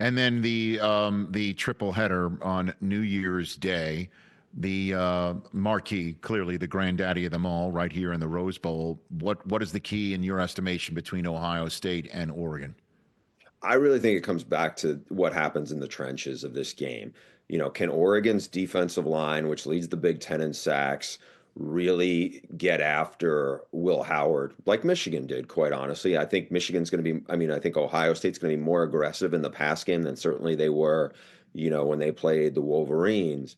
And then the triple header on New Year's Day, the marquee, clearly the granddaddy of them all, right here in the Rose Bowl. What is the key in your estimation between Ohio State and Oregon? I really think it comes back to what happens in the trenches of this game. Can Oregon's defensive line, which leads the Big Ten in sacks, really get after Will Howard like Michigan did, quite honestly? I think Michigan's going to be, I think Ohio State's going to be more aggressive in the pass game than certainly they were, when they played the Wolverines.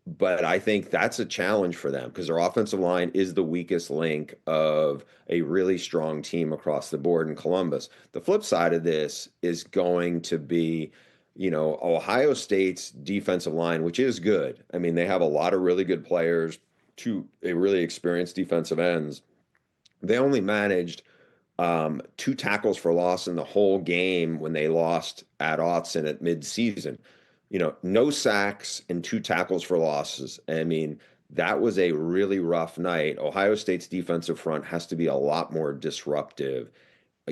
But I think that's a challenge for them because their offensive line is the weakest link of a really strong team across the board in Columbus. The flip side of this is going to be, Ohio State's defensive line, which is good. I mean, they have a lot of really good players, two a really experienced defensive ends. They only managed two tackles for loss in the whole game when they lost at Autzen at midseason. No sacks and two tackles for losses. I mean, that was a really rough night. Ohio State's defensive front has to be a lot more disruptive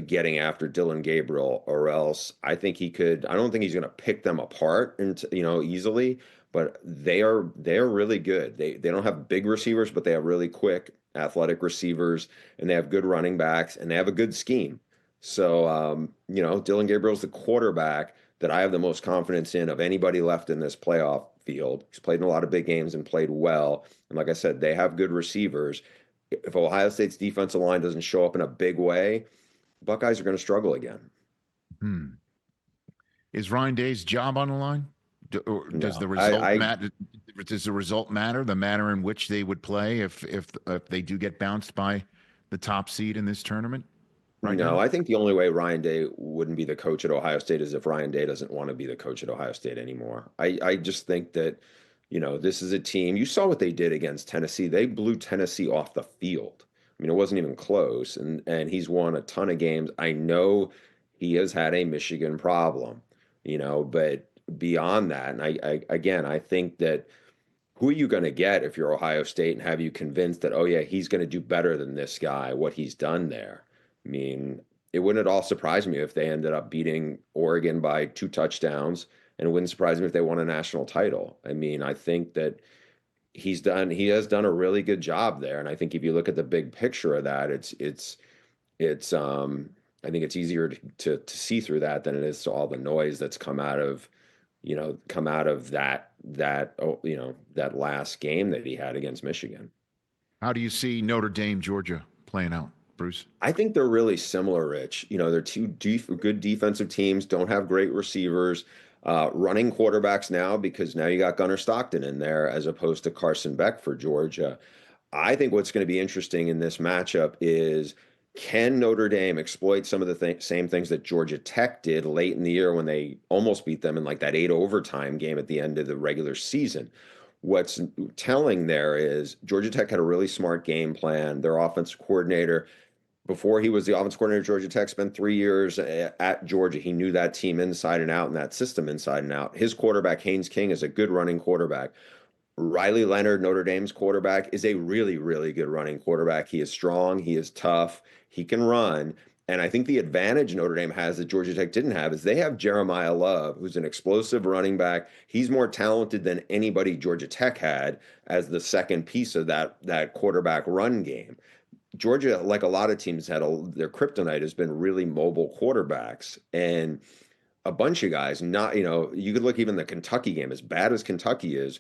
getting after Dylan Gabriel, or else I don't think he's going to pick them apart and easily, but they're really good. They don't have big receivers, but they have really quick athletic receivers, and they have good running backs, and they have a good scheme. So Dylan Gabriel's the quarterback that I have the most confidence in of anybody left in this playoff field. He's played in a lot of big games and played well. And like I said, they have good receivers. If Ohio State's defensive line doesn't show up in a big way, Buckeyes are going to struggle again. Is Ryan Day's job on the line? Or does No, the result matter? Does the result matter? The manner in which they would play if they do get bounced by the top seed in this tournament? Right no, now? I think the only way Ryan Day wouldn't be the coach at Ohio State is if Ryan Day doesn't want to be the coach at Ohio State anymore. I just think that, this is a team. You saw what they did against Tennessee. They blew Tennessee off the field. I mean, it wasn't even close. And he's won a ton of games. I know he has had a Michigan problem, but beyond that, and I think that who are you going to get if you're Ohio State and have you convinced that, oh yeah, he's going to do better than this guy, what he's done there? I mean, it wouldn't at all surprise me if they ended up beating Oregon by 2 touchdowns, and it wouldn't surprise me if they won a national title. I mean, I think that he has done a really good job there, and I think if you look at the big picture of that, it's I think it's easier to see through that than it is to all the noise that's come out of that last game that he had against Michigan. How do you see Notre Dame, Georgia playing out, Bruce? I think they're really similar, Rich. They're two good defensive teams, don't have great receivers, running quarterbacks now because now you got Gunnar Stockton in there as opposed to Carson Beck for Georgia. I think what's going to be interesting in this matchup is can Notre Dame exploit some of the same things that Georgia Tech did late in the year when they almost beat them in like that 8 overtime game at the end of the regular season? What's telling there is Georgia Tech had a really smart game plan. Their offensive coordinator, before he was the offensive coordinator at Georgia Tech, spent 3 years at Georgia. He knew that team inside and out and that system inside and out. His quarterback, Haynes King, is a good running quarterback. Riley Leonard, Notre Dame's quarterback, is a really, really good running quarterback. He is strong. He is tough. He can run. And I think the advantage Notre Dame has that Georgia Tech didn't have is they have Jeremiah Love, who's an explosive running back. He's more talented than anybody Georgia Tech had as the second piece of that quarterback run game. Georgia, like a lot of teams, their kryptonite has been really mobile quarterbacks. And a bunch of guys, you could look even the Kentucky game, as bad as Kentucky is,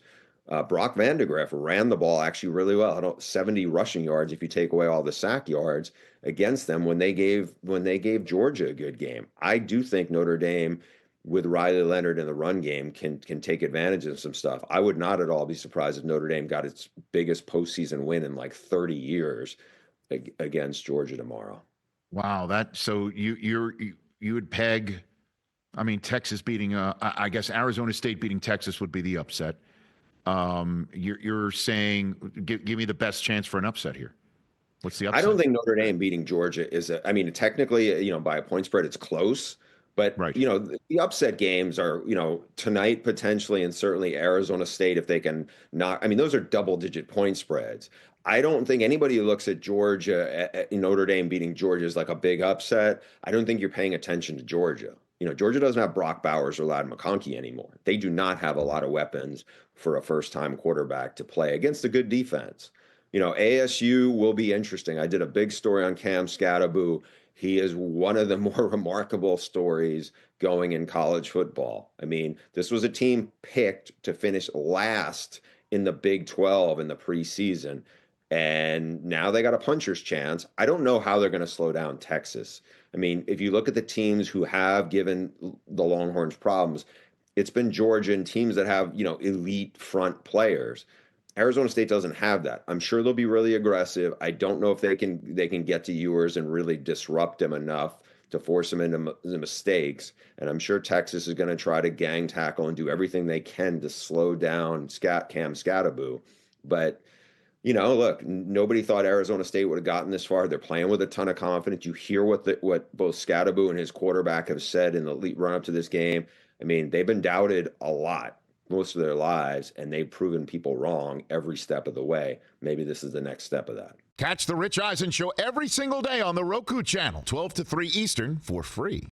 Brock Vandegrift ran the ball actually really well. 70 rushing yards if you take away all the sack yards against them when they gave Georgia a good game. I do think Notre Dame with Riley Leonard in the run game can take advantage of some stuff. I would not at all be surprised if Notre Dame got its biggest postseason win in like 30 years against Georgia tomorrow. Wow, so you would peg. I mean, Texas beating. I guess Arizona State beating Texas would be the upset. You're saying give me the best chance for an upset here. What's the upset? I don't think Notre Dame beating Georgia technically, by a point spread, it's close. But, right. The upset games are, tonight potentially, and certainly Arizona State, if they can knock. I mean, those are double-digit point spreads. I don't think anybody who looks at Georgia, Notre Dame beating Georgia is like a big upset. I don't think you're paying attention to Georgia. Georgia doesn't have Brock Bowers or Ladd McConkey anymore. They do not have a lot of weapons for a first-time quarterback to play against a good defense. ASU will be interesting. I did a big story on Cam Skattebo. He is one of the more remarkable stories going in college football. I mean, this was a team picked to finish last in the Big 12 in the preseason, and now they got a puncher's chance. I don't know how they're going to slow down Texas. I mean, if you look at the teams who have given the Longhorns problems, it's been Georgia and teams that have, elite front players. Arizona State doesn't have that. I'm sure they'll be really aggressive. I don't know if they can get to Ewers and really disrupt him enough to force him into the mistakes. And I'm sure Texas is going to try to gang tackle and do everything they can to slow down Cam Skattebo. But look, nobody thought Arizona State would have gotten this far. They're playing with a ton of confidence. You hear what both Skattebo and his quarterback have said in the run up to this game. I mean, they've been doubted a lot most of their lives, and they've proven people wrong every step of the way. Maybe this is the next step of that. Catch the Rich Eisen Show every single day on the Roku Channel, 12 to 3 Eastern, for free.